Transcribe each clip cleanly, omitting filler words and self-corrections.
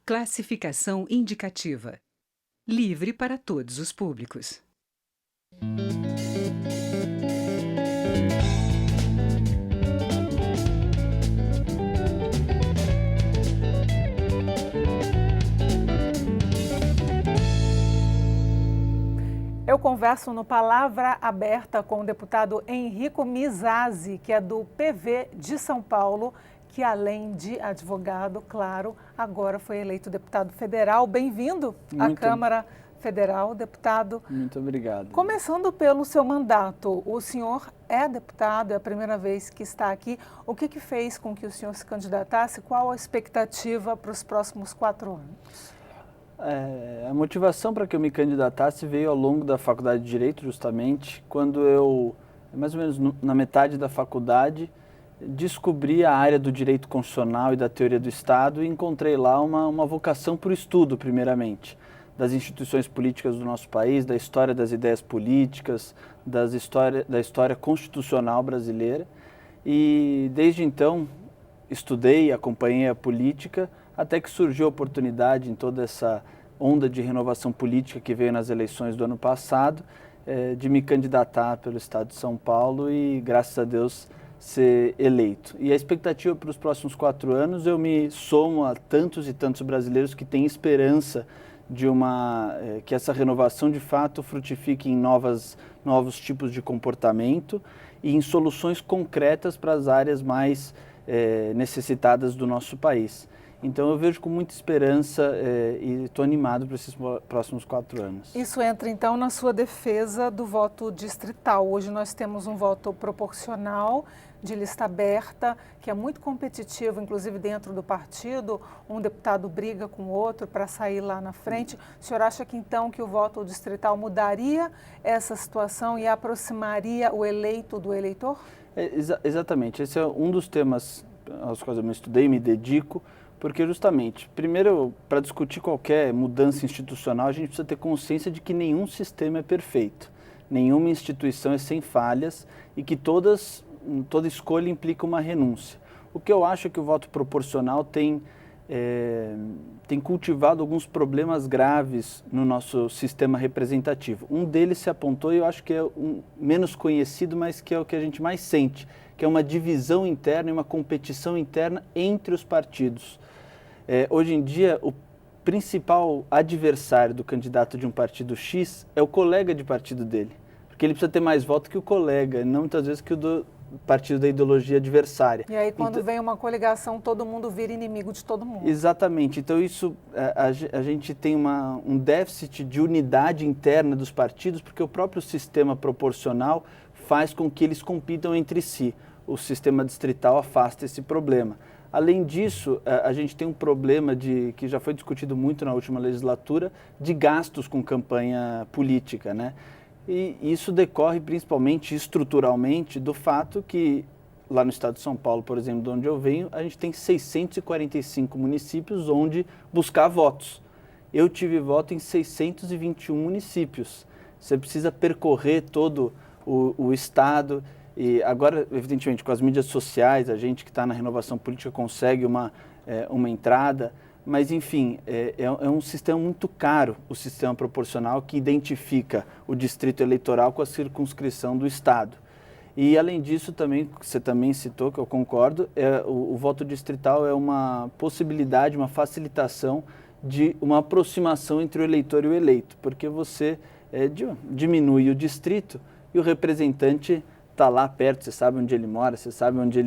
Classificação indicativa. Livre para todos os públicos. Eu converso no Palavra Aberta com o deputado Henrico Mizrazi, que é do PV de São Paulo, que além de advogado, claro, agora foi eleito deputado federal. Bem-vindo à Câmara Federal, deputado. Muito obrigado. Começando pelo seu mandato, o senhor é deputado, é a primeira vez que está aqui. O que fez com que o senhor se candidatasse? Qual a expectativa para os próximos 4 anos? A motivação para que eu me candidatasse veio ao longo da faculdade de Direito, justamente, quando eu, mais ou menos na metade da faculdade, descobri a área do direito constitucional e da teoria do Estado e encontrei lá uma vocação por estudo, primeiramente, das instituições políticas do nosso país, da história das ideias políticas, da história constitucional brasileira. E desde então estudei, acompanhei a política, até que surgiu a oportunidade, em toda essa onda de renovação política que veio nas eleições do ano passado, de me candidatar pelo Estado de São Paulo e, graças a Deus, ser eleito. E a expectativa para os próximos 4 anos, eu me somo a tantos e tantos brasileiros que têm esperança de que essa renovação, de fato, frutifique em novos tipos de comportamento e em soluções concretas para as áreas mais necessitadas do nosso país. Então eu vejo com muita esperança e estou animado para esses próximos 4 anos. Isso entra então na sua defesa do voto distrital. Hoje nós temos um voto proporcional de lista aberta, que é muito competitivo, inclusive dentro do partido, um deputado briga com o outro para sair lá na frente. O senhor acha que então que o voto distrital mudaria essa situação e aproximaria o eleito do eleitor? Exatamente, esse é um dos temas aos quais eu me estudei e me dedico, porque justamente, primeiro, para discutir qualquer mudança institucional, a gente precisa ter consciência de que nenhum sistema é perfeito, nenhuma instituição é sem falhas e que toda escolha implica uma renúncia. O que eu acho é que o voto proporcional tem cultivado alguns problemas graves no nosso sistema representativo. Um deles se apontou e eu acho que é menos conhecido, mas que é o que a gente mais sente, que é uma divisão interna e uma competição interna entre os partidos. Hoje em dia, o principal adversário do candidato de um partido X é o colega de partido dele, porque ele precisa ter mais votos que o colega, não muitas vezes que o do partido da ideologia adversária. E aí quando vem uma coligação, todo mundo vira inimigo de todo mundo. Exatamente. Então isso, a gente tem um déficit de unidade interna dos partidos, porque o próprio sistema proporcional faz com que eles compitam entre si. O sistema distrital afasta esse problema. Além disso, a gente tem um problema que já foi discutido muito na última legislatura, de gastos com campanha política, né? E isso decorre principalmente estruturalmente do fato que lá no estado de São Paulo, por exemplo, de onde eu venho, a gente tem 645 municípios onde buscar votos. Eu tive voto em 621 municípios. Você precisa percorrer todo o estado. E agora, evidentemente, com as mídias sociais, a gente que está na renovação política consegue uma entrada, mas, enfim, é um sistema muito caro, o sistema proporcional, que identifica o distrito eleitoral com a circunscrição do Estado. E, além disso, também, você também citou, que eu concordo, o voto distrital é uma possibilidade, uma facilitação de uma aproximação entre o eleitor e o eleito, porque você diminui o distrito e o representante está lá perto, você sabe onde ele mora, você sabe onde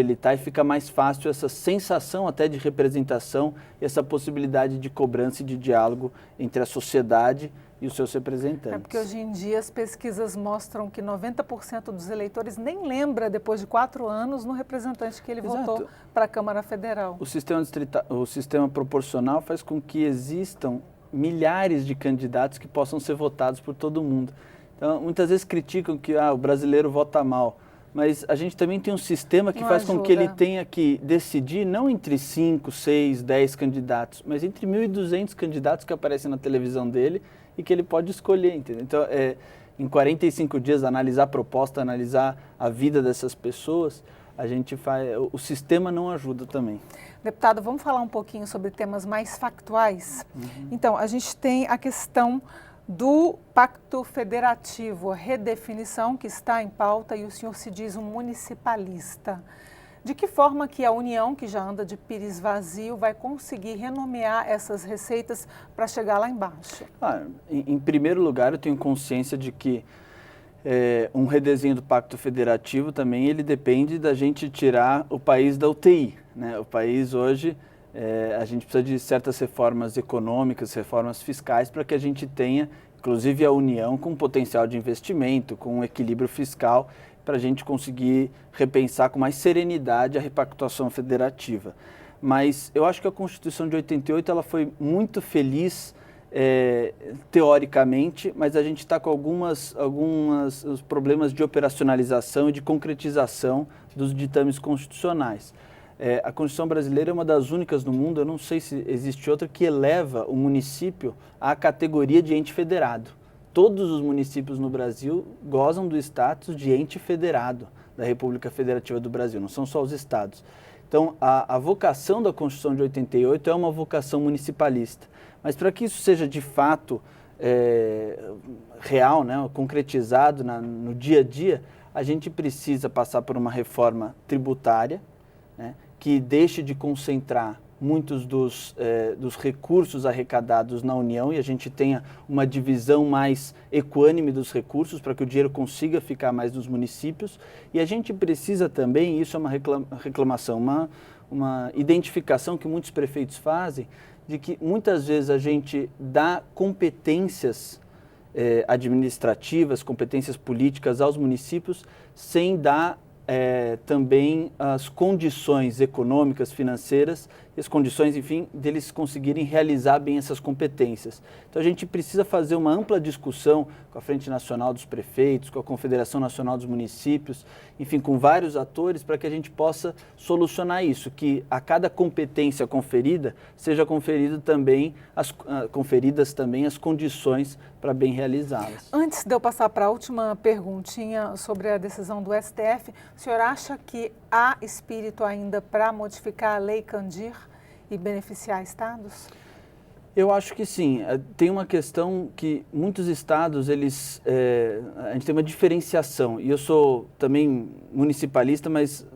ele está e fica mais fácil essa sensação até de representação e essa possibilidade de cobrança e de diálogo entre a sociedade e os seus representantes. É porque hoje em dia as pesquisas mostram que 90% dos eleitores nem lembra, depois de 4 anos, no representante que ele votou para a Câmara Federal. O sistema proporcional faz com que existam milhares de candidatos que possam ser votados por todo mundo. Então, muitas vezes criticam que o brasileiro vota mal, mas a gente também tem um sistema que faz com que ele tenha que decidir não entre 5, 6, 10 candidatos, mas entre 1.200 candidatos que aparecem na televisão dele e que ele pode escolher, entendeu? Então, em 45 dias, analisar a proposta, analisar a vida dessas pessoas, o sistema não ajuda também. Deputado, vamos falar um pouquinho sobre temas mais factuais? Então, a gente tem a questão do Pacto Federativo, a redefinição que está em pauta e o senhor se diz um municipalista. De que forma que a União, que já anda de pires vazio, vai conseguir renomear essas receitas para chegar lá embaixo? Em primeiro lugar, eu tenho consciência de que um redesenho do Pacto Federativo também ele depende da gente tirar o país da UTI, né? O país hoje, a gente precisa de certas reformas econômicas, reformas fiscais para que a gente tenha, inclusive a União, com potencial de investimento, com um equilíbrio fiscal, para a gente conseguir repensar com mais serenidade a repactuação federativa. Mas eu acho que a Constituição de 88 ela foi muito feliz teoricamente, mas a gente está com alguns problemas de operacionalização e de concretização dos ditames constitucionais. A Constituição brasileira é uma das únicas no mundo, eu não sei se existe outra, que eleva o município à categoria de ente federado. Todos os municípios no Brasil gozam do status de ente federado da República Federativa do Brasil, não são só os estados. Então, a vocação da Constituição de 88 é uma vocação municipalista. Mas para que isso seja de fato real, né, concretizado no dia a dia, a gente precisa passar por uma reforma tributária, né, que deixe de concentrar muitos dos recursos arrecadados na União e a gente tenha uma divisão mais equânime dos recursos para que o dinheiro consiga ficar mais nos municípios. E a gente precisa também, isso é uma reclamação, uma identificação que muitos prefeitos fazem, de que muitas vezes a gente dá competências administrativas, competências políticas aos municípios, sem dar também as condições econômicas, financeiras, e as condições, enfim, deles conseguirem realizar bem essas competências. Então a gente precisa fazer uma ampla discussão com a Frente Nacional dos Prefeitos, com a Confederação Nacional dos Municípios, enfim, com vários atores para que a gente possa solucionar isso, que a cada competência conferida seja conferidas também as condições para bem realizá-las. Antes de eu passar para a última perguntinha sobre a decisão do STF, o senhor acha que há espírito ainda para modificar a Lei Candir e beneficiar estados? Eu acho que sim. Tem uma questão que muitos estados, a gente tem uma diferenciação. E eu sou também municipalista, mas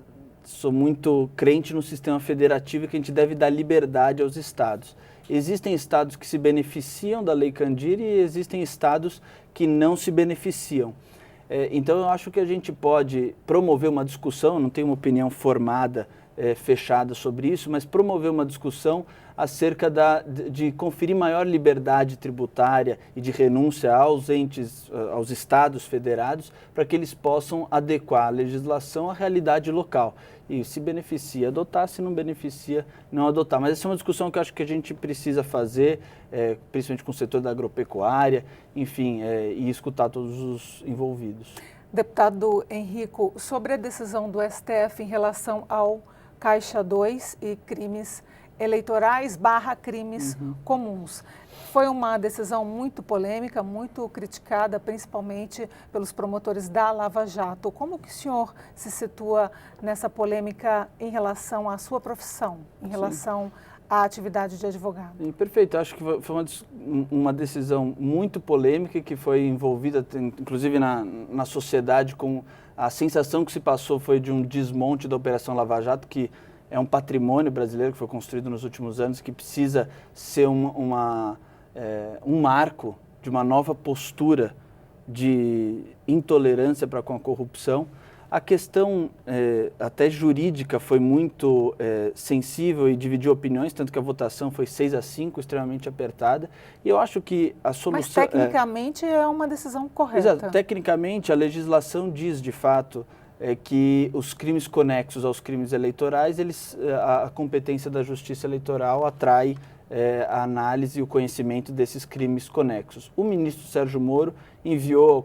sou muito crente no sistema federativo e que a gente deve dar liberdade aos estados. Existem estados que se beneficiam da Lei Candir e existem estados que não se beneficiam. Então eu acho que a gente pode promover uma discussão, não tenho uma opinião formada, fechada sobre isso, mas promover uma discussão acerca de conferir maior liberdade tributária e de renúncia aos estados federados, para que eles possam adequar a legislação à realidade local. E se beneficia, adotar, se não beneficia, não adotar. Mas essa é uma discussão que eu acho que a gente precisa fazer, principalmente com o setor da agropecuária, enfim, e escutar todos os envolvidos. Deputado Henrico, sobre a decisão do STF em relação ao Caixa 2 e crimes eleitorais / crimes comuns. Foi uma decisão muito polêmica, muito criticada, principalmente pelos promotores da Lava Jato. Como que o senhor se situa nessa polêmica em relação à sua profissão, em relação à atividade de advogado? Perfeito, acho que foi uma decisão muito polêmica que foi envolvida, inclusive na sociedade, com a sensação que se passou foi de um desmonte da Operação Lava Jato, que é um patrimônio brasileiro que foi construído nos últimos anos, que precisa ser um marco de uma nova postura de intolerância para com a corrupção. A questão até jurídica foi muito sensível e dividiu opiniões, tanto que a votação foi 6-5, extremamente apertada. E eu acho que a solução... Mas tecnicamente é uma decisão correta. Exato. Tecnicamente, a legislação diz, de fato, que os crimes conexos aos crimes eleitorais, a competência da Justiça Eleitoral atrai a análise e o conhecimento desses crimes conexos. O ministro Sérgio Moro enviou,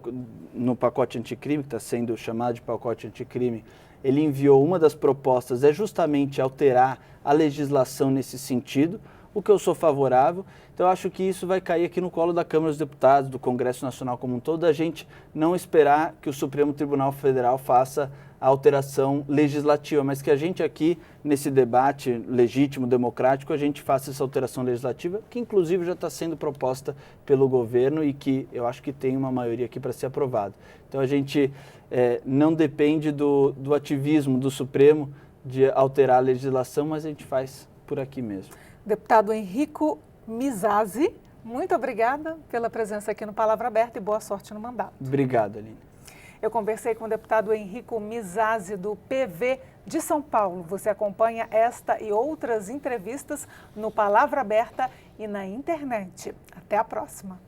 no pacote anticrime, que está sendo chamado de pacote anticrime, ele enviou uma das propostas, justamente alterar a legislação nesse sentido, o que eu sou favorável. Então, eu acho que isso vai cair aqui no colo da Câmara dos Deputados, do Congresso Nacional como um todo, a gente não esperar que o Supremo Tribunal Federal faça a alteração legislativa, mas que a gente aqui, nesse debate legítimo, democrático, a gente faça essa alteração legislativa, que inclusive já está sendo proposta pelo governo e que eu acho que tem uma maioria aqui para ser aprovado. Então a gente não depende do ativismo do Supremo de alterar a legislação, mas a gente faz por aqui mesmo. Deputado Enrico Mizasi, muito obrigada pela presença aqui no Palavra Aberta e boa sorte no mandato. Obrigado, Aline. Eu conversei com o deputado Enrico Mizasi, do PV de São Paulo. Você acompanha esta e outras entrevistas no Palavra Aberta e na internet. Até a próxima.